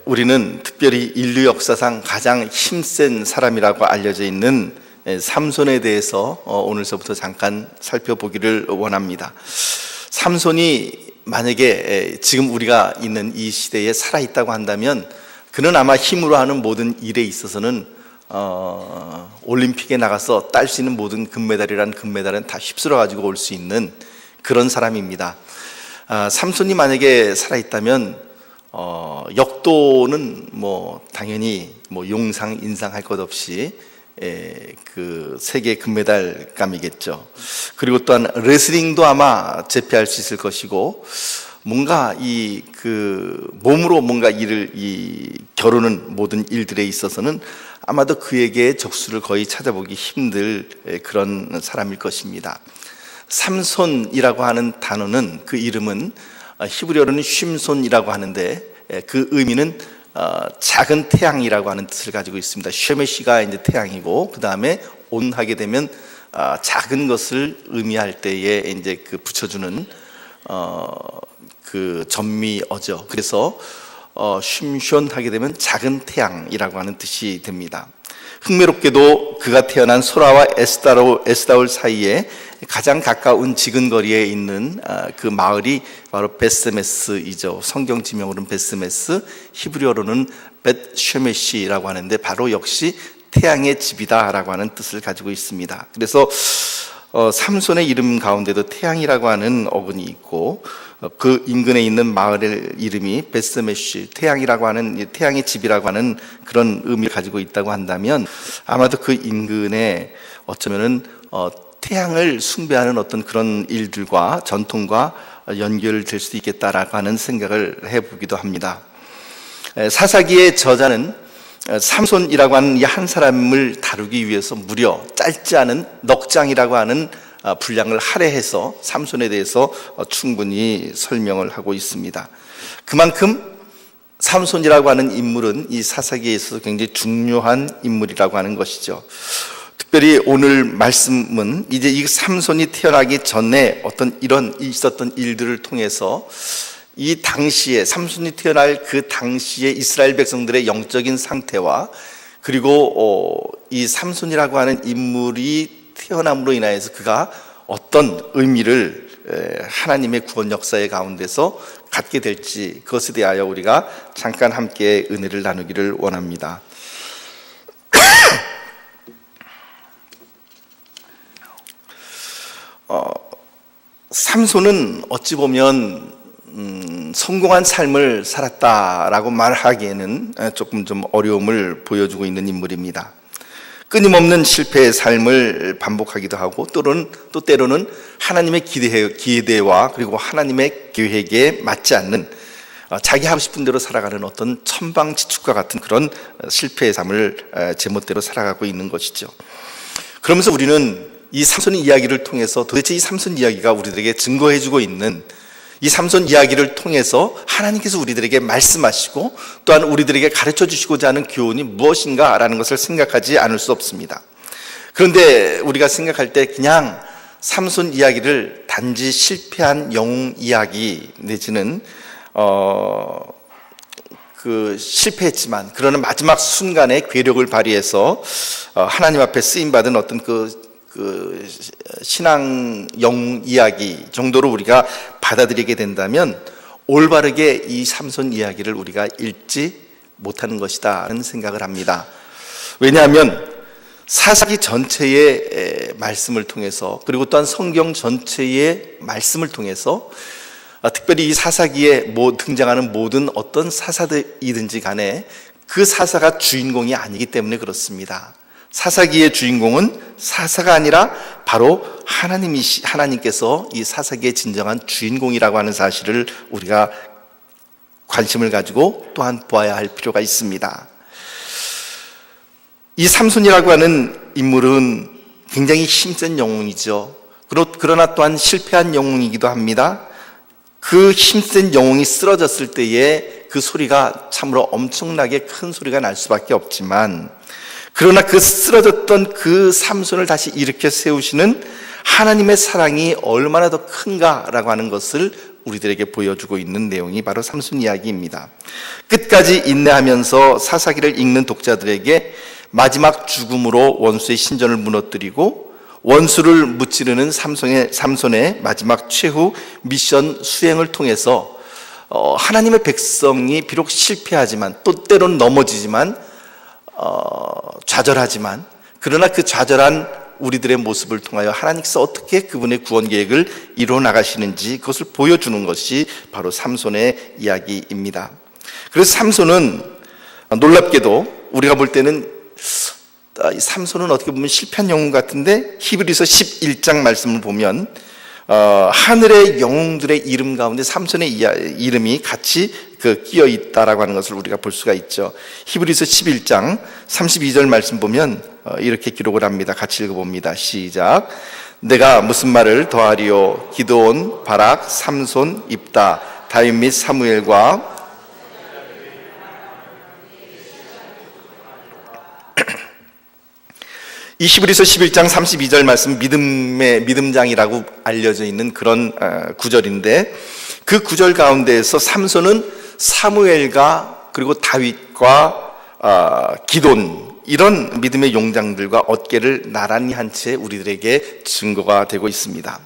우리는 특별히 인류 역사상 가장 힘센 사람이라고 알려져 있는 삼손에 대해서 오늘서부터 잠깐 살펴보기를 원합니다. 삼손이 만약에 지금 우리가 있는 이 시대에 살아있다고 한다면 그는 아마 힘으로 하는 모든 일에 있어서는 올림픽에 나가서 딸 수 있는 모든 금메달은 다 휩쓸어 가지고 올 수 있는 그런 사람입니다. 삼손이 만약에 살아있다면 역도는 당연히 용상, 인상 할 것 없이 그 세계 금메달감이겠죠. 그리고 또한 레슬링도 아마 제패할 수 있을 것이고, 뭔가 몸으로 뭔가 겨루는 모든 일들에 있어서는 아마도 그에게 적수를 거의 찾아보기 힘들 그런 사람일 것입니다. 삼손이라고 하는 단어는, 그 이름은 히브리어로는 쉼손이라고 하는데 그 의미는 작은 태양이라고 하는 뜻을 가지고 있습니다. 쉐메시가 이제 태양이고, 그 다음에 온 하게 되면 작은 것을 의미할 때에 이제 붙여주는 그 전미어죠. 그래서 쉼숀 하게 되면 작은 태양이라고 하는 뜻이 됩니다. 흥미롭게도 그가 태어난 소라와 에스다올 사이에 가장 가까운 지근거리에 있는 그 마을이 바로 벳세메스이죠. 성경 지명으로는 벳세메스, 히브리어로는 벳쉐메시라고 하는데 바로 역시 태양의 집이다라고 하는 뜻을 가지고 있습니다. 그래서 삼손의 이름 가운데도 태양이라고 하는 어근이 있고, 그 인근에 있는 마을의 이름이 벳세메시, 태양이라고 하는, 태양의 집이라고 하는 그런 의미를 가지고 있다고 한다면 아마도 그 인근에 어쩌면은 태양을 숭배하는 어떤 그런 일들과 전통과 연결될 수도 있겠다라고 하는 생각을 해보기도 합니다. 사사기의 저자는 삼손이라고 하는 이 한 사람을 다루기 위해서 무려 짧지 않은 넉 장이라고 하는 분량을 할애해서 삼손에 대해서 충분히 설명을 하고 있습니다. 그만큼 삼손이라고 하는 인물은 이 사사기에 있어서 굉장히 중요한 인물이라고 하는 것이죠. 특별히 오늘 말씀은 이제 이 삼손이 태어나기 전에 있었던 일들을 통해서 이 당시에, 삼손이 태어날 그 당시에 이스라엘 백성들의 영적인 상태와, 그리고 이 삼손이라고 하는 인물이 태어남으로 인하여서 그가 어떤 의미를 하나님의 구원 역사의 가운데서 갖게 될지, 그것에 대하여 우리가 잠깐 함께 은혜를 나누기를 원합니다. 삼손은 어찌 보면 성공한 삶을 살았다라고 말하기에는 조금 좀 어려움을 보여주고 있는 인물입니다. 끊임없는 실패의 삶을 반복하기도 하고, 또 때로는 하나님의 기대와 그리고 하나님의 계획에 맞지 않는 자기 하고 싶은 대로 살아가는 어떤 천방지축과 같은 그런 실패의 삶을 제멋대로 살아가고 있는 것이죠. 그러면서 우리는 이 삼손의 이야기를 통해서 도대체 이 삼손 이야기가 우리들에게 증거해주고 있는, 이 삼손 이야기를 통해서 하나님께서 우리들에게 말씀하시고 또한 우리들에게 가르쳐 주시고자 하는 교훈이 무엇인가라는 것을 생각하지 않을 수 없습니다. 그런데 우리가 생각할 때 그냥 삼손 이야기를 단지 실패한 영웅 이야기 내지는 실패했지만 그러나 마지막 순간에 괴력을 발휘해서 하나님 앞에 쓰임받은 어떤 신앙 영웅 이야기 정도로 우리가 받아들이게 된다면 올바르게 이 삼손 이야기를 우리가 읽지 못하는 것이다라는 생각을 합니다. 왜냐하면 사사기 전체의 말씀을 통해서, 그리고 또한 성경 전체의 말씀을 통해서, 특별히 이 사사기에 등장하는 모든 어떤 사사들이든지 간에 그 사사가 주인공이 아니기 때문에 그렇습니다. 사사기의 주인공은 사사가 아니라 바로 하나님께서 이 사사기의 진정한 주인공이라고 하는 사실을 우리가 관심을 가지고 또한 보아야 할 필요가 있습니다. 이 삼손이라고 하는 인물은 굉장히 힘센 영웅이죠. 그러나 또한 실패한 영웅이기도 합니다. 그 힘센 영웅이 쓰러졌을 때에 그 소리가 참으로 엄청나게 큰 소리가 날 수밖에 없지만, 그러나 그 쓰러졌던 그 삼손을 다시 일으켜 세우시는 하나님의 사랑이 얼마나 더 큰가라고 하는 것을 우리들에게 보여주고 있는 내용이 바로 삼손 이야기입니다. 끝까지 인내하면서 사사기를 읽는 독자들에게 마지막 죽음으로 원수의 신전을 무너뜨리고 원수를 무찌르는 삼손의 마지막 최후 미션 수행을 통해서 하나님의 백성이 비록 실패하지만 또 때로는 넘어지지만 좌절하지만 그러나 그 좌절한 우리들의 모습을 통하여 하나님께서 어떻게 그분의 구원 계획을 이루어 나가시는지 그것을 보여주는 것이 바로 삼손의 이야기입니다. 그래서 삼손은 놀랍게도 우리가 볼 때는 삼손은 어떻게 보면 실패한 영웅 같은데 히브리서 11장 말씀을 보면 하늘의 영웅들의 이름 가운데 삼손의 이름이 같이 끼어 있다라고 하는 것을 우리가 볼 수가 있죠. 히브리서 11장 32절 말씀 보면 이렇게 기록을 합니다. 같이 읽어봅니다. 시작. 내가 무슨 말을 더하리요? 기드온, 바락, 삼손, 입다, 다윗 및 사무엘과 이 히브리서 11장 32절 말씀 믿음의 믿음장이라고 알려져 있는 그런 구절인데 그 구절 가운데에서 삼손은 사무엘과 그리고 다윗과 기돈 이런 믿음의 용장들과 어깨를 나란히 한 채 우리들에게 증거가 되고 있습니다.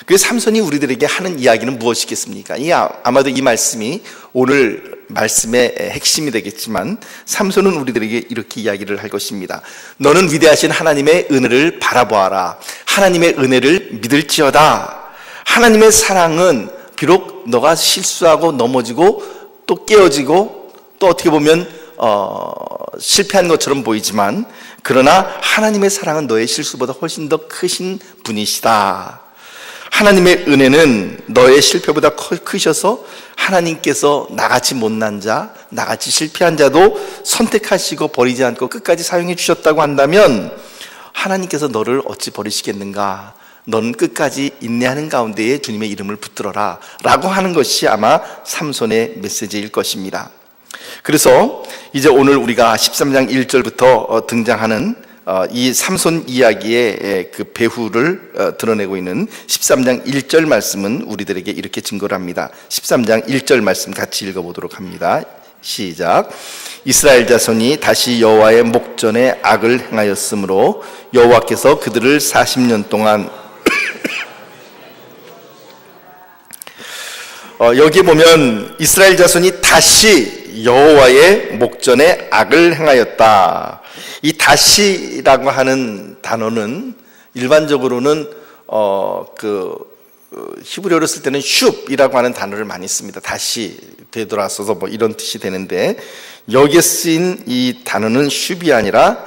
그 삼손이 우리들에게 하는 이야기는 무엇이겠습니까? 아마도 이 말씀이 오늘 말씀의 핵심이 되겠지만 삼손은 우리들에게 이렇게 이야기를 할 것입니다. 너는 위대하신 하나님의 은혜를 바라보아라. 하나님의 은혜를 믿을지어다. 하나님의 사랑은 비록 너가 실수하고 넘어지고 또 깨어지고 또 어떻게 보면 실패한 것처럼 보이지만 그러나 하나님의 사랑은 너의 실수보다 훨씬 더 크신 분이시다. 하나님의 은혜는 너의 실패보다 크셔서 하나님께서 나같이 못난 자, 나같이 실패한 자도 선택하시고 버리지 않고 끝까지 사용해 주셨다고 한다면 하나님께서 너를 어찌 버리시겠는가? 너는 끝까지 인내하는 가운데에 주님의 이름을 붙들어라 라고 하는 것이 아마 삼손의 메시지일 것입니다. 그래서 이제 오늘 우리가 13장 1절부터 등장하는 이 삼손 이야기의 그 배후를 드러내고 있는 13장 1절 말씀은 우리들에게 이렇게 증거를 합니다. 13장 1절 말씀 같이 읽어보도록 합니다. 시작. 이스라엘 자손이 다시 여호와의 목전에 악을 행하였으므로 여호와께서 그들을 40년 동안 여기 보면 이스라엘 자손이 다시 여호와의 목전에 악을 행하였다. 이 다시라고 하는 단어는 일반적으로는 히브리어로 쓸 때는 슌이라고 하는 단어를 많이 씁니다. 다시 되돌아서서 뭐 이런 뜻이 되는데 여기에 쓰인 이 단어는 슌이 아니라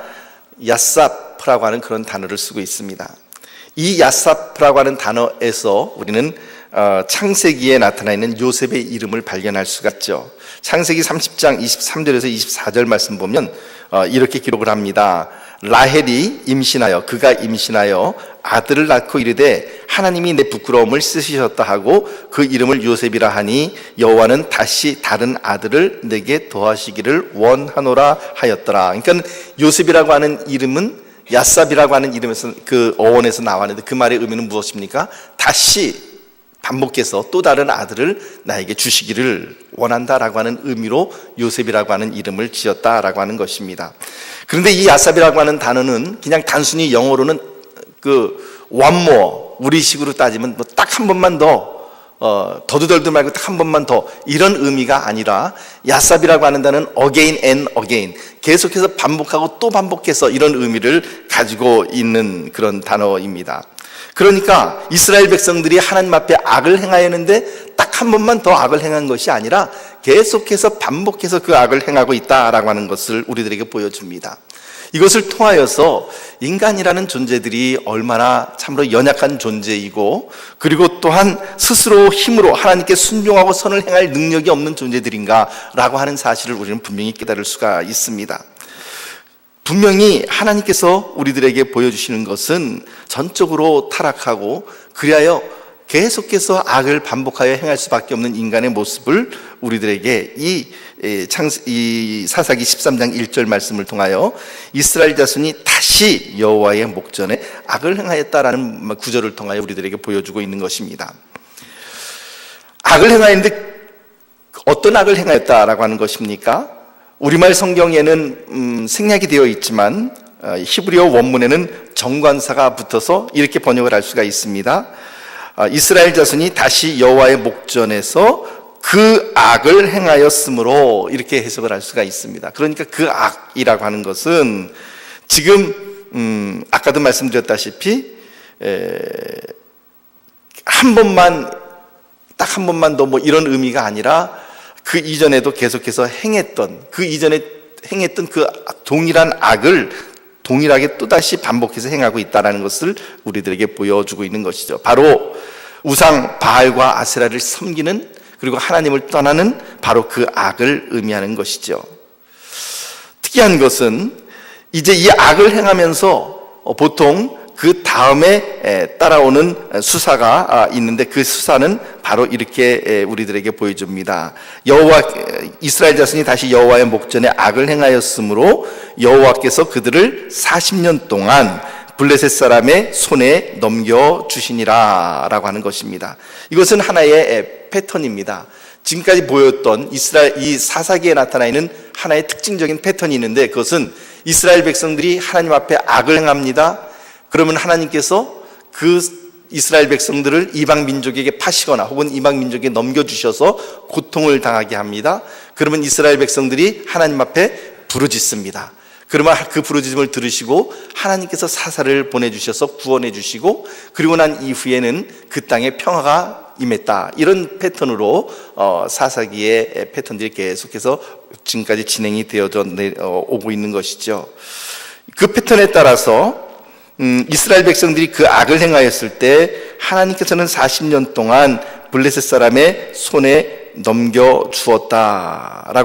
야사프라고 하는 그런 단어를 쓰고 있습니다. 이 야사프라고 하는 단어에서 우리는 창세기에 나타나 있는 요셉의 이름을 발견할 수가 있죠. 창세기 30장 23절에서 24절 말씀 보면 이렇게 기록을 합니다. 라헬이 임신하여 그가 임신하여 아들을 낳고 이르되 하나님이 내 부끄러움을 쓰시셨다 하고 그 이름을 요셉이라 하니 여호와는 다시 다른 아들을 내게 더하시기를 원하노라 하였더라. 그러니까 요셉이라고 하는 이름은 야삽이라고 하는 이름에서 그 어원에서 나왔는데 그 말의 의미는 무엇입니까? 다시 반복해서 또 다른 아들을 나에게 주시기를 원한다라고 하는 의미로 요셉이라고 하는 이름을 지었다라고 하는 것입니다. 그런데 이 야삽이라고 하는 단어는 그냥 단순히 영어로는 one more, 우리식으로 따지면 뭐 딱 한 번만 더 더듬덜듬 말고 딱 한 번만 더 이런 의미가 아니라 야삽이라고 하는 단어는 again and again, 계속해서 반복하고 또 반복해서 이런 의미를 가지고 있는 그런 단어입니다. 그러니까 이스라엘 백성들이 하나님 앞에 악을 행하였는데 딱 한 번만 더 악을 행한 것이 아니라 계속해서 반복해서 그 악을 행하고 있다라고 하는 것을 우리들에게 보여줍니다. 이것을 통하여서 인간이라는 존재들이 얼마나 참으로 연약한 존재이고 그리고 또한 스스로 힘으로 하나님께 순종하고 선을 행할 능력이 없는 존재들인가라고 하는 사실을 우리는 분명히 깨달을 수가 있습니다. 분명히 하나님께서 우리들에게 보여주시는 것은 전적으로 타락하고 그리하여 계속해서 악을 반복하여 행할 수밖에 없는 인간의 모습을 우리들에게 이 사사기 13장 1절 말씀을 통하여 이스라엘 자손이 다시 여호와의 목전에 악을 행하였다라는 구절을 통하여 우리들에게 보여주고 있는 것입니다. 악을 행하였는데 어떤 악을 행하였다라고 하는 것입니까? 우리말 성경에는 생략이 되어 있지만 히브리어 원문에는 정관사가 붙어서 이렇게 번역을 할 수가 있습니다. 이스라엘 자손이 다시 여호와의 목전에서 그 악을 행하였으므로, 이렇게 해석을 할 수가 있습니다. 그러니까 그 악이라고 하는 것은 지금 아까도 말씀드렸다시피 한 번만, 딱 한 번만 더 뭐 이런 의미가 아니라 그 이전에도 계속해서 행했던, 그 이전에 행했던 그 동일한 악을 동일하게 또다시 반복해서 행하고 있다는 것을 우리들에게 보여주고 있는 것이죠. 바로 우상 바알과 아세라를 섬기는, 그리고 하나님을 떠나는 바로 그 악을 의미하는 것이죠. 특이한 것은 이제 이 악을 행하면서 보통 그 다음에 따라오는 수사가 있는데, 그 수사는 바로 이렇게 우리들에게 보여줍니다. 이스라엘 자손이 다시 여호와의 목전에 악을 행하였으므로 여호와께서 그들을 40년 동안 블레셋 사람의 손에 넘겨주시니라 라고 하는 것입니다. 이것은 하나의 패턴입니다. 지금까지 보였던 이 사사기에 나타나 있는 하나의 특징적인 패턴이 있는데, 그것은 이스라엘 백성들이 하나님 앞에 악을 행합니다. 그러면 하나님께서 그 이스라엘 백성들을 이방 민족에게 파시거나 혹은 이방 민족에게 넘겨주셔서 고통을 당하게 합니다. 그러면 이스라엘 백성들이 하나님 앞에 부르짖습니다. 그러면 그 부르짖음을 들으시고 하나님께서 사사를 보내주셔서 구원해 주시고, 그리고 난 이후에는 그 땅에 평화가 임했다. 이런 패턴으로 사사기의 패턴들이 계속해서 지금까지 진행이 되어져 오고 있는 것이죠. 그 패턴에 따라서 이스라엘 백성들이 그 악을 행하였을 때 하나님께서는 40년 동안 블레셋 사람의 손에 넘겨주었다라고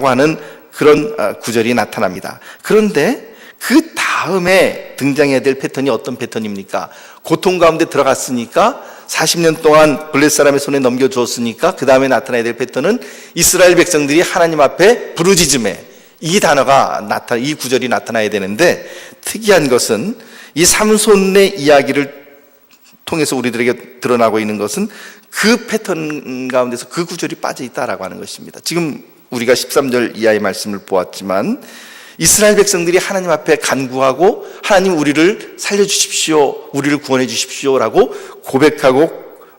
하는 그런 구절이 나타납니다. 그런데 그 다음에 등장해야 될 패턴이 어떤 패턴입니까? 고통 가운데 들어갔으니까 40년 동안 블레셋 사람의 손에 넘겨주었으니까 그 다음에 나타나야 될 패턴은 이스라엘 백성들이 하나님 앞에 부르짖음에, 이 구절이 나타나야 되는데, 특이한 것은 이 삼손의 이야기를 통해서 우리들에게 드러나고 있는 것은 그 패턴 가운데서 그 구절이 빠져 있다라고 하는 것입니다. 지금 우리가 13절 이하의 말씀을 보았지만, 이스라엘 백성들이 하나님 앞에 간구하고 하나님 우리를 살려주십시오, 우리를 구원해 주십시오라고 고백하고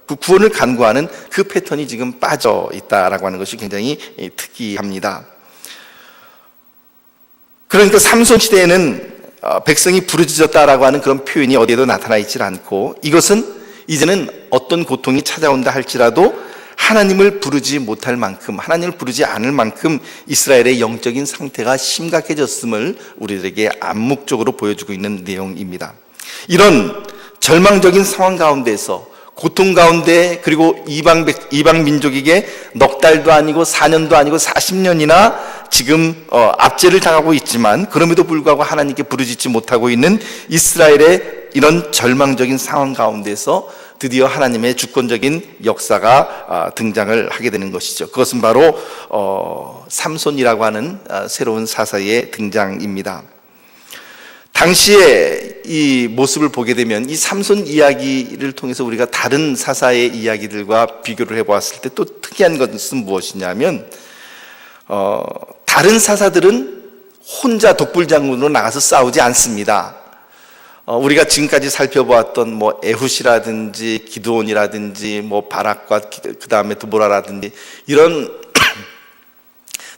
그 구원을 간구하는 그 패턴이 지금 빠져 있다라고 하는 것이 굉장히 특이합니다. 그러니까 삼손 시대에는 백성이 부르짖었다라고 하는 그런 표현이 어디에도 나타나 있지 않고, 이것은 이제는 어떤 고통이 찾아온다 할지라도 하나님을 부르지 못할 만큼, 하나님을 부르지 않을 만큼 이스라엘의 영적인 상태가 심각해졌음을 우리들에게 암묵적으로 보여주고 있는 내용입니다. 이런 절망적인 상황 가운데서, 고통 가운데, 그리고 이방 민족에게 넉 달도 아니고 4년도 아니고 40년이나 지금 압제를 당하고 있지만, 그럼에도 불구하고 하나님께 부르짖지 못하고 있는 이스라엘의 이런 절망적인 상황 가운데서 드디어 하나님의 주권적인 역사가 등장을 하게 되는 것이죠. 그것은 바로 삼손이라고 하는 새로운 사사의 등장입니다. 당시에 이 모습을 보게 되면 이 삼손 이야기를 통해서 우리가 다른 사사의 이야기들과 비교를 해보았을 때 또 특이한 것은 무엇이냐면, 다른 사사들은 혼자 독불장군으로 나가서 싸우지 않습니다. 우리가 지금까지 살펴보았던 뭐 에훗이라든지 기드온이라든지 뭐 바락과 그 다음에 드보라라든지 이런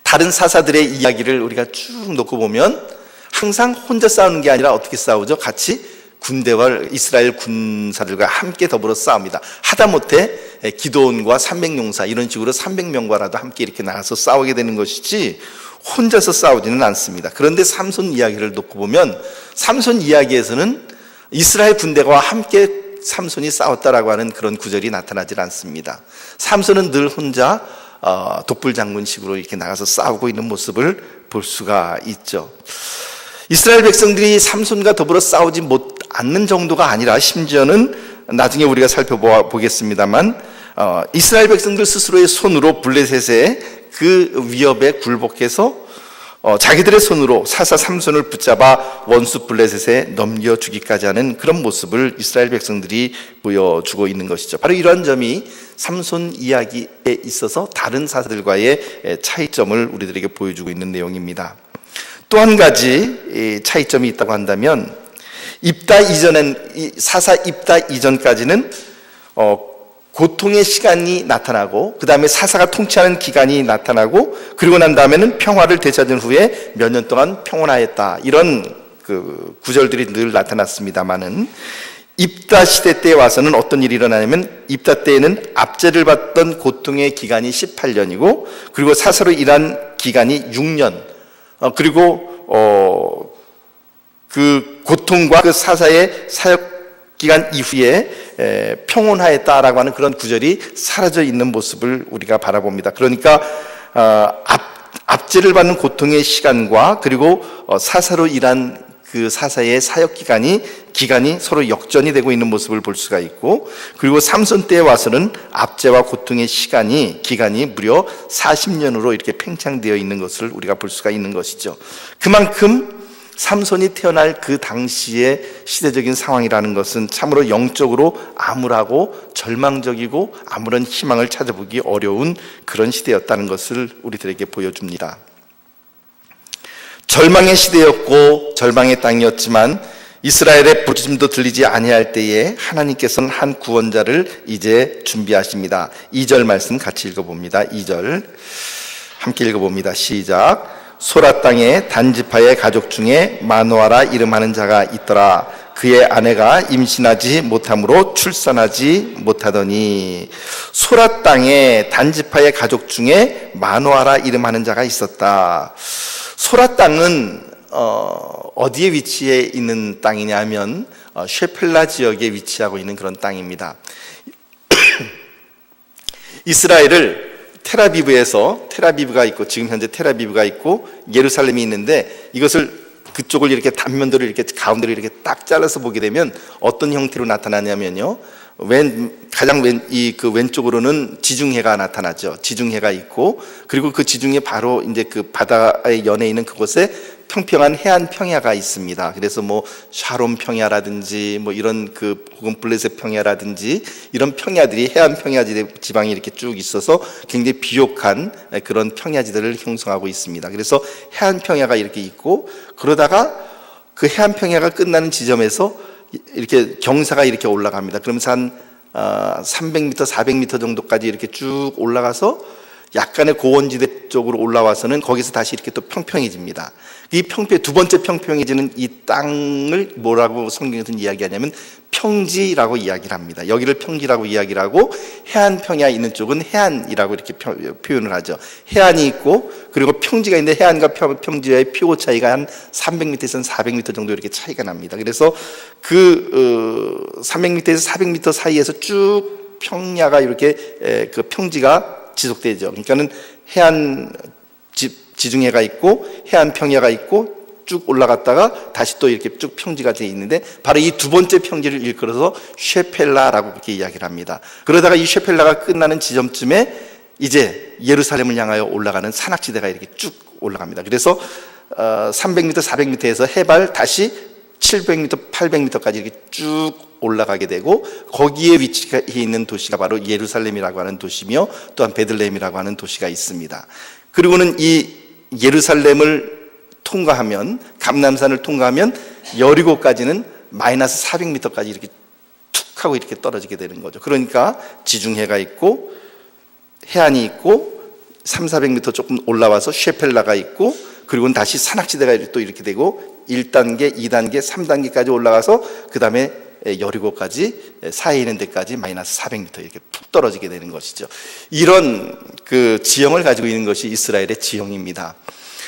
다른 사사들의 이야기를 우리가 쭉 놓고 보면 항상 혼자 싸우는 게 아니라 어떻게 싸우죠? 같이 군대와 이스라엘 군사들과 함께 더불어 싸웁니다. 하다못해 기드온과 300용사 이런 식으로 300명과라도 함께 이렇게 나가서 싸우게 되는 것이지 혼자서 싸우지는 않습니다. 그런데 삼손 이야기를 놓고 보면 삼손 이야기에서는 이스라엘 군대와 함께 삼손이 싸웠다라고 하는 그런 구절이 나타나질 않습니다. 삼손은 늘 혼자 독불장군식으로 이렇게 나가서 싸우고 있는 모습을 볼 수가 있죠. 이스라엘 백성들이 삼손과 더불어 싸우지 않는 정도가 아니라 심지어는 나중에 우리가 살펴보겠습니다만 이스라엘 백성들 스스로의 손으로 블레셋의 그 위협에 굴복해서 자기들의 손으로 사사 삼손을 붙잡아 원수 블레셋에 넘겨주기까지 하는 그런 모습을 이스라엘 백성들이 보여주고 있는 것이죠. 바로 이러한 점이 삼손 이야기에 있어서 다른 사사들과의 차이점을 우리들에게 보여주고 있는 내용입니다. 또 한 가지 차이점이 있다고 한다면, 사사 입다 이전까지는 고통의 시간이 나타나고, 그 다음에 사사가 통치하는 기간이 나타나고, 그리고 난 다음에는 평화를 되찾은 후에 몇 년 동안 평온하였다, 이런 그 구절들이 늘 나타났습니다만은, 입다 시대 때에 와서는 어떤 일이 일어나냐면, 입다 때에는 압제를 받던 고통의 기간이 18년이고, 그리고 사사로 일한 기간이 6년, 그리고 그 고통과 그 사사의 사역 기간 이후에 평온하였다라고 하는 그런 구절이 사라져 있는 모습을 우리가 바라봅니다. 그러니까 압제를 받는 고통의 시간과 그리고 사사로 일한 그 사사의 사역 기간이 서로 역전이 되고 있는 모습을 볼 수가 있고, 그리고 삼손 때에 와서는 압제와 고통의 기간이 무려 40년으로 이렇게 팽창되어 있는 것을 우리가 볼 수가 있는 것이죠. 그만큼 삼손이 태어날 그 당시의 시대적인 상황이라는 것은 참으로 영적으로 암울하고 절망적이고 아무런 희망을 찾아보기 어려운 그런 시대였다는 것을 우리들에게 보여줍니다. 절망의 시대였고 절망의 땅이었지만 이스라엘의 부르짖음도 들리지 아니할 때에 하나님께서는 한 구원자를 이제 준비하십니다. 2절 말씀 같이 읽어봅니다. 2절 함께 읽어봅니다. 시작. 소라 땅에 단지파의 가족 중에 마노아라 이름하는 자가 있더라. 그의 아내가 임신하지 못함으로 출산하지 못하더니. 소라 땅에 단지파의 가족 중에 마노아라 이름하는 자가 있었다. 소라 땅은 어디에 위치해 있는 땅이냐면 쉐펠라 지역에 위치하고 있는 그런 땅입니다. 이스라엘을 테라비브가 있고, 지금 현재 테라비브가 있고 예루살렘이 있는데, 이것을 그쪽을 이렇게 단면도를 이렇게 가운데로 이렇게 딱 잘라서 보게 되면 어떤 형태로 나타나냐면요, 가장 왼쪽으로는 지중해가 나타나죠. 지중해가 있고, 그리고 그 지중해 바로 이제 그 바다의 연에 있는 그곳에 평평한 해안 평야가 있습니다. 그래서 뭐 샤론 평야라든지 뭐 이런 혹은 블레셋 평야라든지 이런 평야들이 해안 평야 지방이 이렇게 쭉 있어서 굉장히 비옥한 그런 평야지대를 형성하고 있습니다. 그래서 해안 평야가 이렇게 있고, 그러다가 그 해안 평야가 끝나는 지점에서 이렇게 경사가 이렇게 올라갑니다. 그러면서 한 300m, 400m 정도까지 이렇게 쭉 올라가서 약간의 고원지대 쪽으로 올라와서는 거기서 다시 이렇게 또 평평해집니다. 이 두 번째 평평해지는 이 땅을 뭐라고 성경에서는 이야기하냐면 평지라고 이야기를 합니다. 여기를 평지라고 이야기를 하고, 해안 평야 있는 쪽은 해안이라고 이렇게 표현을 하죠. 해안이 있고, 그리고 평지가 있는데 해안과 평지의 피고 차이가 한 300m에서 400m 정도 이렇게 차이가 납니다. 그래서 300m에서 400m 사이에서 쭉 평야가 이렇게 그 평지가 지속되죠. 그러니까는 지중해가 있고 해안 평야가 있고 쭉 올라갔다가 다시 또 이렇게 쭉 평지가 되어 있는데, 바로 이 두 번째 평지를 일컬어서 쉐펠라라고 그렇게 이야기를 합니다. 그러다가 이 쉐펠라가 끝나는 지점쯤에 이제 예루살렘을 향하여 올라가는 산악지대가 이렇게 쭉 올라갑니다. 그래서 300m, 400m에서 해발 다시 700m, 800m까지 이렇게 쭉 올라가게 되고, 거기에 위치해 있는 도시가 바로 예루살렘이라고 하는 도시며 또한 베들레헴이라고 하는 도시가 있습니다. 그리고는 이 예루살렘을 통과하면, 감람산을 통과하면 여리고까지는 마이너스 400m까지 이렇게 툭 하고 이렇게 떨어지게 되는 거죠. 그러니까 지중해가 있고 해안이 있고 300~400m 조금 올라와서 쉐펠라가 있고, 그리고는 다시 산악지대가 또 이렇게 되고 1단계, 2단계, 3단계까지 올라가서 그 다음에 여리고까지 사이에 있는 데까지 마이너스 400m 이렇게 푹 떨어지게 되는 것이죠. 이런 그 지형을 가지고 있는 것이 이스라엘의 지형입니다.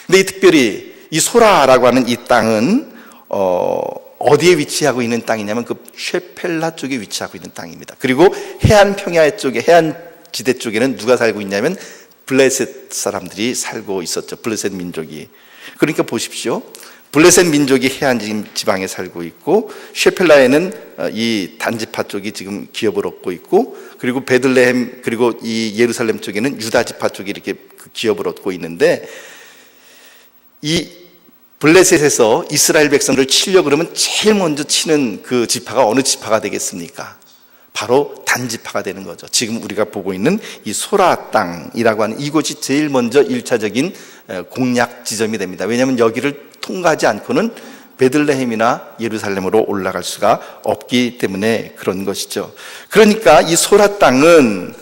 근데 특별히 이 소라라고 하는 이 땅은 어디에 위치하고 있는 땅이냐면 그 쉐펠라 쪽에 위치하고 있는 땅입니다. 그리고 해안 평야 쪽에, 해안 지대 쪽에는 누가 살고 있냐면 블레셋 사람들이 살고 있었죠. 블레셋 민족이. 그러니까 보십시오. 블레셋 민족이 해안 지방에 살고 있고, 쉐펠라에는 이 단지파 쪽이 지금 기업을 얻고 있고, 그리고 베들레헴, 그리고 이 예루살렘 쪽에는 유다 지파 쪽이 이렇게 기업을 얻고 있는데, 이 블레셋에서 이스라엘 백성들을 치려고 그러면 제일 먼저 치는 그 지파가 어느 지파가 되겠습니까? 바로 단지파가 되는 거죠. 지금 우리가 보고 있는 이 소라 땅이라고 하는 이곳이 제일 먼저 1차적인 공략 지점이 됩니다. 왜냐하면 여기를 통과하지 않고는 베들레헴이나 예루살렘으로 올라갈 수가 없기 때문에 그런 것이죠. 그러니까 이 소라 땅은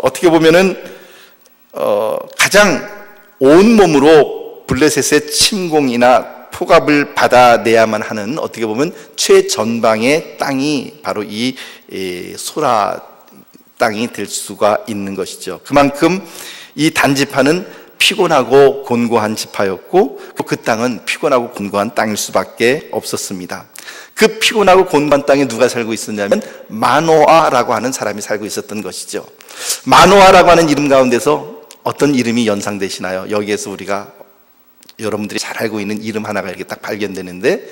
어떻게 보면은 가장 온몸으로 블레셋의 침공이나 포갑을 받아내야만 하는 어떻게 보면 최전방의 땅이 바로 이 소라 땅이 될 수가 있는 것이죠. 그만큼 이 단지파는 피곤하고 곤고한 지파였고 그 땅은 피곤하고 곤고한 땅일 수밖에 없었습니다. 그 피곤하고 곤고한 땅에 누가 살고 있었냐면 마노아라고 하는 사람이 살고 있었던 것이죠. 마노아라고 하는 이름 가운데서 어떤 이름이 연상되시나요? 여기에서 우리가 여러분들이 잘 알고 있는 이름 하나가 이렇게 딱 발견되는데,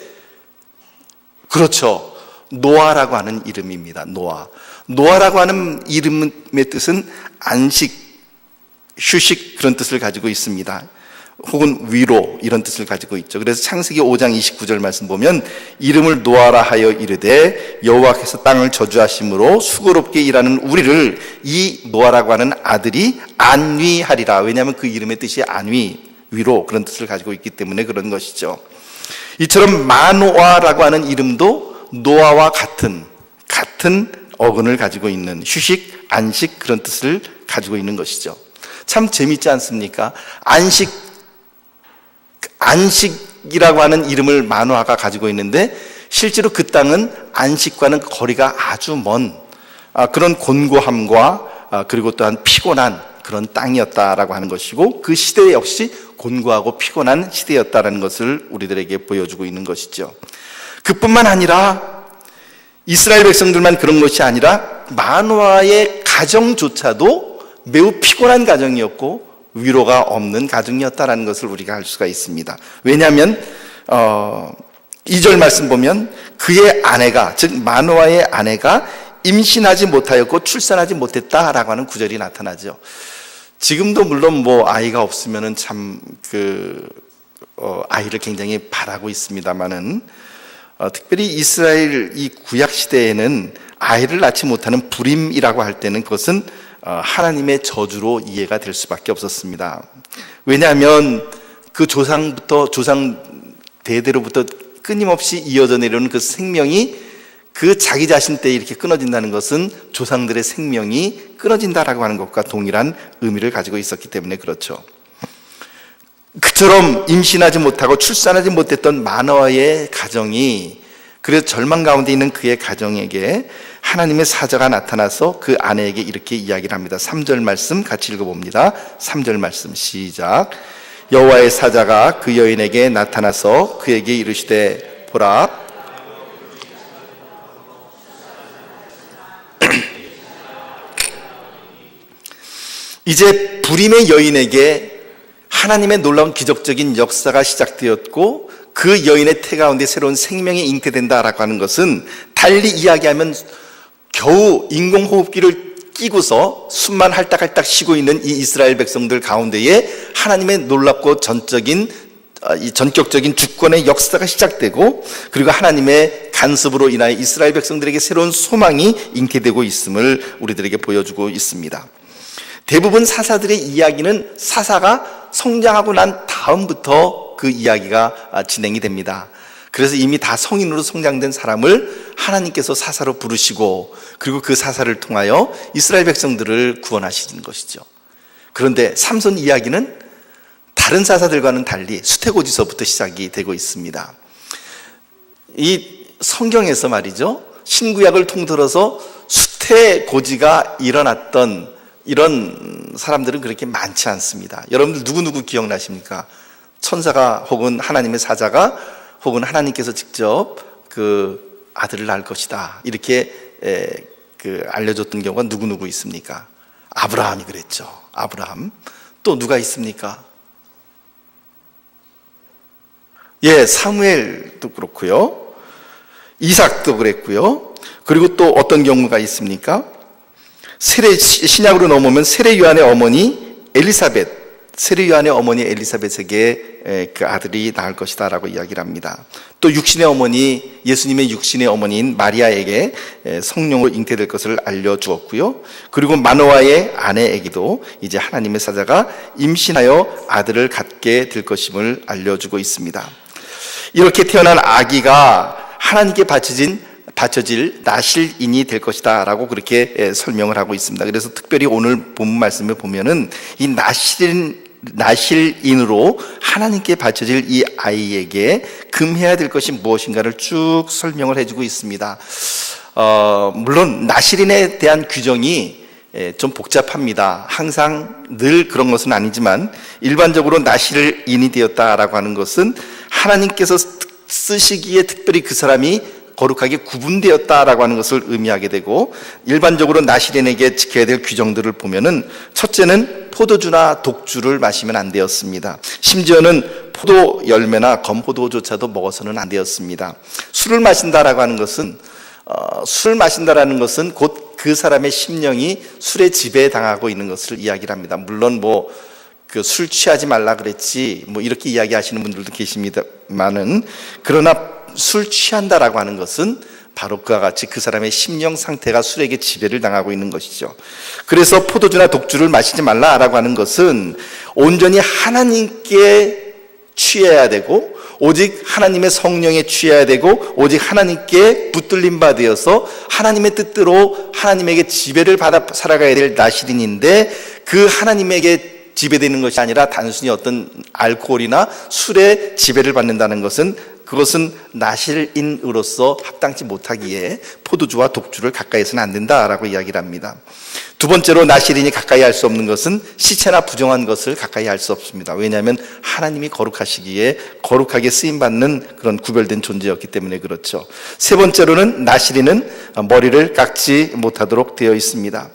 그렇죠, 노아라고 하는 이름입니다. 노아라고 하는 이름의 뜻은 안식, 휴식, 그런 뜻을 가지고 있습니다. 혹은 위로, 이런 뜻을 가지고 있죠. 그래서 창세기 5장 29절 말씀 보면 이름을 노아라 하여 이르되 여호와께서 땅을 저주하심으로 수고롭게 일하는 우리를 이 노아라고 하는 아들이 안위하리라. 왜냐하면 그 이름의 뜻이 안위, 위로, 그런 뜻을 가지고 있기 때문에 그런 것이죠. 이처럼 마노아라고 하는 이름도 노아와 같은 어근을 가지고 있는 휴식, 안식, 그런 뜻을 가지고 있는 것이죠. 참 재밌지 않습니까? 안식이라고 하는 이름을 마노아가 가지고 있는데 실제로 그 땅은 안식과는 거리가 아주 먼 그런 곤고함과 그리고 또한 피곤한 그런 땅이었다라고 하는 것이고, 그 시대 역시 곤고하고 피곤한 시대였다라는 것을 우리들에게 보여주고 있는 것이죠. 그뿐만 아니라 이스라엘 백성들만 그런 것이 아니라 마노아의 가정조차도 매우 피곤한 가정이었고 위로가 없는 가정이었다라는 것을 우리가 알 수가 있습니다. 왜냐하면 2절 말씀 보면 그의 아내가, 즉 마노아의 아내가 임신하지 못하였고 출산하지 못했다라고 하는 구절이 나타나죠. 지금도 물론 아이가 없으면은 참 아이를 굉장히 바라고 있습니다만은 특별히 이스라엘 이 구약 시대에는 아이를 낳지 못하는 불임이라고 할 때는 그것은 하나님의 저주로 이해가 될 수밖에 없었습니다. 왜냐하면 그 조상 대대로부터 끊임없이 이어져 내려오는 그 생명이 그 자기 자신 때 이렇게 끊어진다는 것은 조상들의 생명이 끊어진다라고 하는 것과 동일한 의미를 가지고 있었기 때문에 그렇죠. 그처럼 임신하지 못하고 출산하지 못했던 마노아의 가정이, 그래서 절망 가운데 있는 그의 가정에게 하나님의 사자가 나타나서 그 아내에게 이렇게 이야기를 합니다. 3절 말씀 같이 읽어봅니다. 3절 말씀 시작. 여호와의 사자가 그 여인에게 나타나서 그에게 이르시되 보라, 이제 불임의 여인에게 하나님의 놀라운 기적적인 역사가 시작되었고 그 여인의 태 가운데 새로운 생명이 잉태된다라고 하는 것은 달리 이야기하면 겨우 인공호흡기를 끼고서 숨만 할딱할딱 쉬고 있는 이 이스라엘 백성들 가운데에 하나님의 놀랍고 전격적인 주권의 역사가 시작되고, 그리고 하나님의 간섭으로 인하여 이스라엘 백성들에게 새로운 소망이 잉태되고 있음을 우리들에게 보여주고 있습니다. 대부분 사사들의 이야기는 사사가 성장하고 난 다음부터 그 이야기가 진행이 됩니다. 그래서 이미 다 성인으로 성장된 사람을 하나님께서 사사로 부르시고 그리고 그 사사를 통하여 이스라엘 백성들을 구원하시는 것이죠. 그런데 삼손 이야기는 다른 사사들과는 달리 수태고지서부터 시작이 되고 있습니다. 이 성경에서 말이죠, 신구약을 통틀어서 수태고지가 일어났던 이런 사람들은 그렇게 많지 않습니다. 여러분들 누구 기억나십니까? 천사가 혹은 하나님의 사자가 혹은 하나님께서 직접 그 아들을 낳을 것이다 이렇게 알려줬던 경우가 누구 있습니까? 아브라함이 그랬죠. 아브라함. 또 누가 있습니까? 사무엘도 그렇고요. 이삭도 그랬고요. 그리고 또 어떤 경우가 있습니까? 신약으로 넘어오면 세례 요한의 어머니 엘리사벳, 세례 요한의 어머니 엘리사벳에게 그 아들이 낳을 것이다 라고 이야기를 합니다. 또 육신의 어머니, 예수님의 육신의 어머니인 마리아에게 성령으로 잉태될 것을 알려주었고요. 그리고 마노아의 아내에게도 이제 하나님의 사자가 임신하여 아들을 갖게 될 것임을 알려주고 있습니다. 이렇게 태어난 아기가 하나님께 바쳐질 나실인이 될 것이다 라고 그렇게 설명을 하고 있습니다. 그래서 특별히 오늘 본문 말씀을 보면은 이 나실인으로 하나님께 바쳐질 이 아이에게 금해야 될 것이 무엇인가를 쭉 설명을 해주고 있습니다. 물론 나실인에 대한 규정이 좀 복잡합니다. 항상 늘 그런 것은 아니지만 일반적으로 나실인이 되었다라고 하는 것은 하나님께서 쓰시기에 특별히 그 사람이 거룩하게 구분되었다라고 하는 것을 의미하게 되고, 일반적으로 나실인에게 지켜야 될 규정들을 보면은 첫째는 포도주나 독주를 마시면 안 되었습니다. 심지어는 포도 열매나 건포도조차도 먹어서는 안 되었습니다. 술을 마신다라고 하는 것은 곧 그 사람의 심령이 술에 지배당하고 있는 것을 이야기를 합니다. 물론 술 취하지 말라 그랬지 이렇게 이야기하시는 분들도 계십니다만은, 그러나 술 취한다라고 하는 것은 바로 그와 같이 그 사람의 심령 상태가 술에게 지배를 당하고 있는 것이죠. 그래서 포도주나 독주를 마시지 말라라고 하는 것은 온전히 하나님께 취해야 되고, 오직 하나님의 성령에 취해야 되고, 오직 하나님께 붙들림 바 되어서 하나님의 뜻대로 하나님에게 지배를 받아 살아가야 될 나실인인데, 그 하나님에게 지배되는 것이 아니라 단순히 어떤 알코올이나 술에 지배를 받는다는 것은, 그것은 나실인으로서 합당치 못하기에 포도주와 독주를 가까이해서는 안 된다라고 이야기를 합니다. 두 번째로 나실인이 가까이 할 수 없는 것은 시체나 부정한 것을 가까이 할 수 없습니다. 왜냐하면 하나님이 거룩하시기에 거룩하게 쓰임받는 그런 구별된 존재였기 때문에 그렇죠. 세 번째로는 나실인은 머리를 깎지 못하도록 되어 있습니다.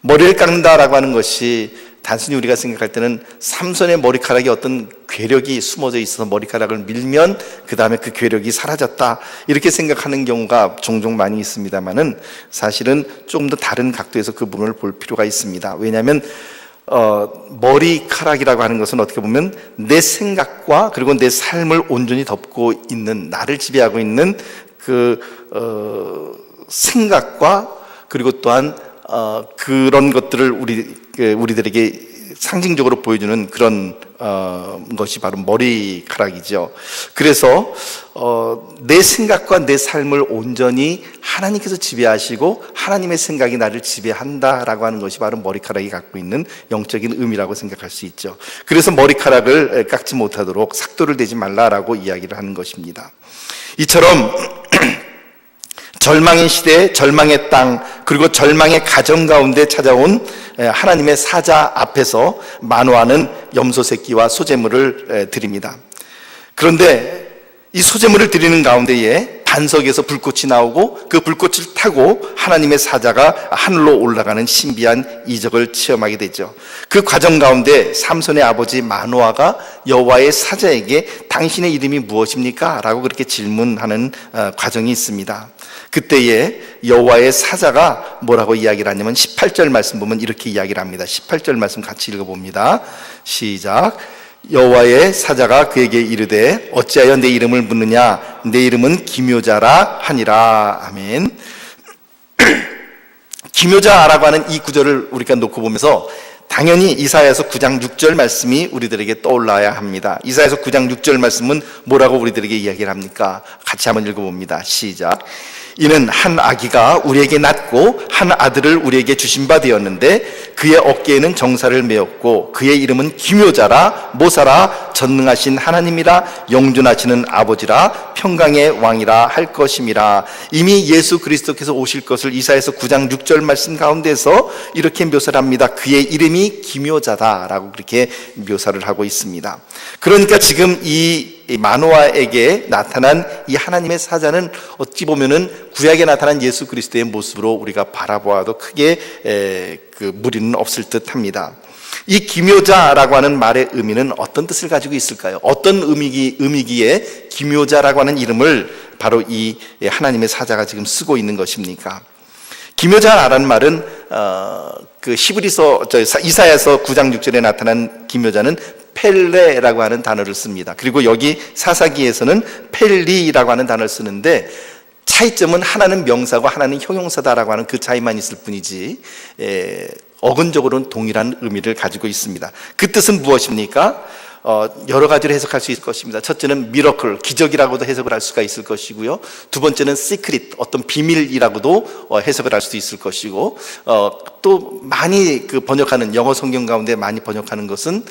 머리를 깎는다라고 하는 것이 단순히 우리가 생각할 때는 삼손의 머리카락에 어떤 괴력이 숨어져 있어서 머리카락을 밀면 그 다음에 그 괴력이 사라졌다, 이렇게 생각하는 경우가 종종 많이 있습니다만은, 사실은 조금 더 다른 각도에서 그 부분을 볼 필요가 있습니다. 왜냐하면 머리카락이라고 하는 것은 어떻게 보면 내 생각과 그리고 내 삶을 온전히 덮고 있는, 나를 지배하고 있는 생각과 그리고 또한 그런 것들을 우리들에게 상징적으로 보여주는 그런 것이 바로 머리카락이죠. 그래서 내 생각과 내 삶을 온전히 하나님께서 지배하시고 하나님의 생각이 나를 지배한다라고 하는 것이 바로 머리카락이 갖고 있는 영적인 의미라고 생각할 수 있죠. 그래서 머리카락을 깎지 못하도록 삭도를 대지 말라라고 이야기를 하는 것입니다. 이처럼 절망의 시대, 절망의 땅, 그리고 절망의 가정 가운데 찾아온 하나님의 사자 앞에서 마노아는 염소 새끼와 소제물을 드립니다. 그런데 이 소제물을 드리는 가운데에 반석에서 불꽃이 나오고, 그 불꽃을 타고 하나님의 사자가 하늘로 올라가는 신비한 이적을 체험하게 되죠. 그 과정 가운데 삼손의 아버지 마노아가 여호와의 사자에게 당신의 이름이 무엇입니까? 라고 그렇게 질문하는 과정이 있습니다. 그때에 여호와의 사자가 뭐라고 이야기를 하냐면 18절 말씀 보면 이렇게 이야기를 합니다. 18절 말씀 같이 읽어봅니다. 시작. 여호와의 사자가 그에게 이르되 어찌하여 내 이름을 묻느냐? 내 이름은 기묘자라 하니라. 아멘. 기묘자라고 하는 이 구절을 우리가 놓고 보면서 당연히 이사야서 9장 6절 말씀이 우리들에게 떠올라야 합니다. 이사야서 9장 6절 말씀은 뭐라고 우리들에게 이야기를 합니까? 같이 한번 읽어봅니다. 시작. 이는 한 아기가 우리에게 낳고 한 아들을 우리에게 주신 바 되었는데 그의 어깨에는 정사를 메었고 그의 이름은 기묘자라, 모사라, 전능하신 하나님이라, 영존하시는 아버지라, 평강의 왕이라 할 것임이라. 이미 예수 그리스도께서 오실 것을 이사야서 9장 6절 말씀 가운데서 이렇게 묘사를 합니다. 그의 이름이 기묘자다라고 그렇게 묘사를 하고 있습니다. 그러니까 지금 이 마노아에게 나타난 이 하나님의 사자는 어찌 보면은 구약에 나타난 예수 그리스도의 모습으로 우리가 바라보아도 크게 무리는 없을 듯합니다. 이 기묘자라고 하는 말의 의미는 어떤 뜻을 가지고 있을까요? 어떤 의미기에 기묘자라고 하는 이름을 바로 이 하나님의 사자가 지금 쓰고 있는 것입니까? 기묘자라는 말은 그 히브리서 이사야서 9장 6절에 나타난 기묘자는 펠레라고 하는 단어를 씁니다. 그리고 여기 사사기에서는 펠리라고 하는 단어를 쓰는데 차이점은 하나는 명사고 하나는 형용사다라고 하는 그 차이만 있을 뿐이지 어근적으로는 동일한 의미를 가지고 있습니다. 그 뜻은 무엇입니까? 여러 가지로 해석할 수 있을 것입니다. 첫째는 미러클, 기적이라고도 해석을 할 수가 있을 것이고요. 두 번째는 시크릿, 어떤 비밀이라고도 해석을 할 수도 있을 것이고, 또 많이 그 번역하는 영어 성경 가운데 많이 번역하는 것은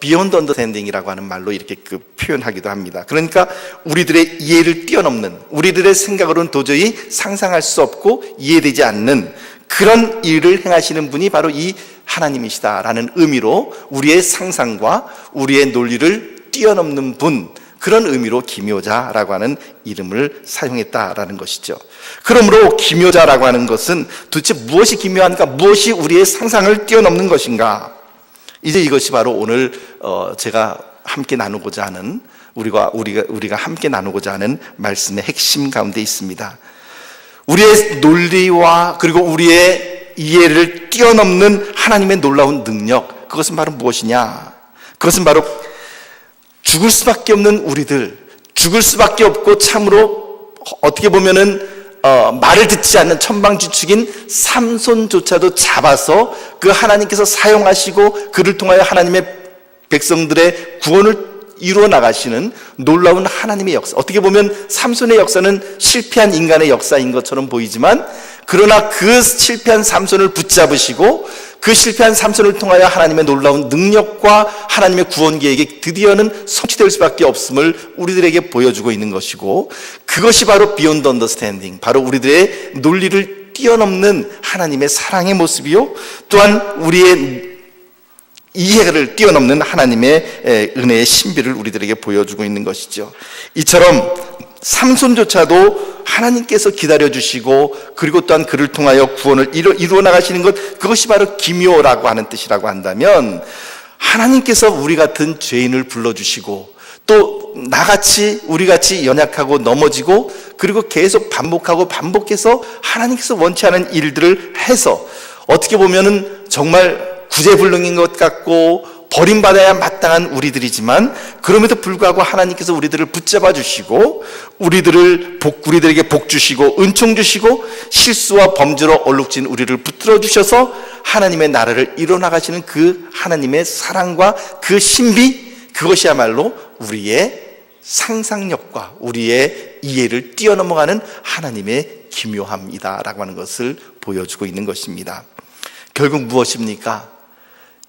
beyond understanding이라고 하는 말로 이렇게 그 표현하기도 합니다. 그러니까 우리들의 이해를 뛰어넘는, 우리들의 생각으로는 도저히 상상할 수 없고 이해되지 않는 그런 일을 행하시는 분이 바로 이 하나님이시다라는 의미로 우리의 상상과 우리의 논리를 뛰어넘는 분, 그런 의미로 기묘자라고 하는 이름을 사용했다라는 것이죠. 그러므로 기묘자라고 하는 것은 도대체 무엇이 기묘한가, 무엇이 우리의 상상을 뛰어넘는 것인가? 이제 이것이 바로 오늘 제가 함께 나누고자 하는 우리가 함께 나누고자 하는 말씀의 핵심 가운데 있습니다. 우리의 논리와 그리고 우리의 이해를 뛰어넘는 하나님의 놀라운 능력, 그것은 바로 무엇이냐? 그것은 바로 죽을 수밖에 없는 우리들, 죽을 수밖에 없고 참으로 어떻게 보면은 말을 듣지 않는 천방지축인 삼손조차도 잡아서 그 하나님께서 사용하시고 그를 통하여 하나님의 백성들의 구원을 이루어 나가시는 놀라운 하나님의 역사. 어떻게 보면 삼손의 역사는 실패한 인간의 역사인 것처럼 보이지만, 그러나 그 실패한 삼손을 붙잡으시고 그 실패한 삼손을 통하여 하나님의 놀라운 능력과 하나님의 구원 계획이 드디어는 성취될 수밖에 없음을 우리들에게 보여주고 있는 것이고, 그것이 바로 beyond understanding, 바로 우리들의 논리를 뛰어넘는 하나님의 사랑의 모습이요, 또한 우리의 이해를 뛰어넘는 하나님의 은혜의 신비를 우리들에게 보여주고 있는 것이죠. 이처럼 삼손조차도 하나님께서 기다려주시고 그리고 또한 그를 통하여 구원을 이루어 나가시는 것, 그것이 바로 기묘라고 하는 뜻이라고 한다면, 하나님께서 우리 같은 죄인을 불러주시고 또 나같이 우리같이 연약하고 넘어지고 그리고 계속 반복해서 하나님께서 원치 않은 일들을 해서 어떻게 보면은 정말 구제불능인 것 같고 버림받아야 마땅한 우리들이지만, 그럼에도 불구하고 하나님께서 우리들을 붙잡아 주시고 우리들에게 복 주시고 은총 주시고 실수와 범죄로 얼룩진 우리를 붙들어 주셔서 하나님의 나라를 이뤄나가시는 그 하나님의 사랑과 그 신비, 그것이야말로 우리의 상상력과 우리의 이해를 뛰어넘어가는 하나님의 기묘함이다라고 하는 것을 보여주고 있는 것입니다. 결국 무엇입니까?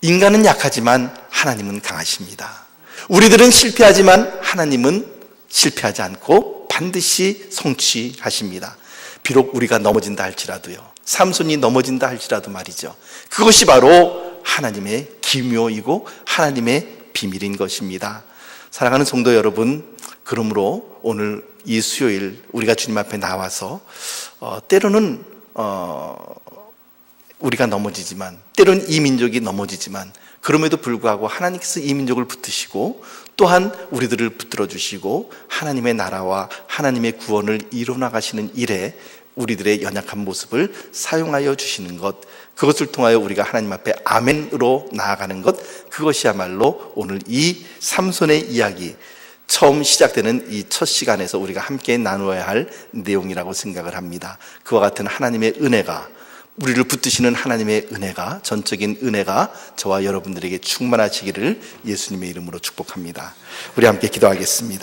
인간은 약하지만 하나님은 강하십니다. 우리들은 실패하지만 하나님은 실패하지 않고 반드시 성취하십니다. 비록 우리가 넘어진다 할지라도요, 삼손이 넘어진다 할지라도 말이죠, 그것이 바로 하나님의 기묘이고 하나님의 비밀인 것입니다. 사랑하는 성도 여러분, 그러므로 오늘 이 수요일 우리가 주님 앞에 나와서 때로는 우리가 넘어지지만, 때로는 이 민족이 넘어지지만, 그럼에도 불구하고 하나님께서 이 민족을 붙드시고 또한 우리들을 붙들어 주시고 하나님의 나라와 하나님의 구원을 이뤄나가시는 일에 우리들의 연약한 모습을 사용하여 주시는 것, 그것을 통하여 우리가 하나님 앞에 아멘으로 나아가는 것, 그것이야말로 오늘 이 삼손의 이야기, 처음 시작되는 이 첫 시간에서 우리가 함께 나누어야 할 내용이라고 생각을 합니다. 그와 같은 하나님의 은혜가, 우리를 붙드시는 하나님의 은혜가, 전적인 은혜가 저와 여러분들에게 충만하시기를 예수님의 이름으로 축복합니다. 우리 함께 기도하겠습니다.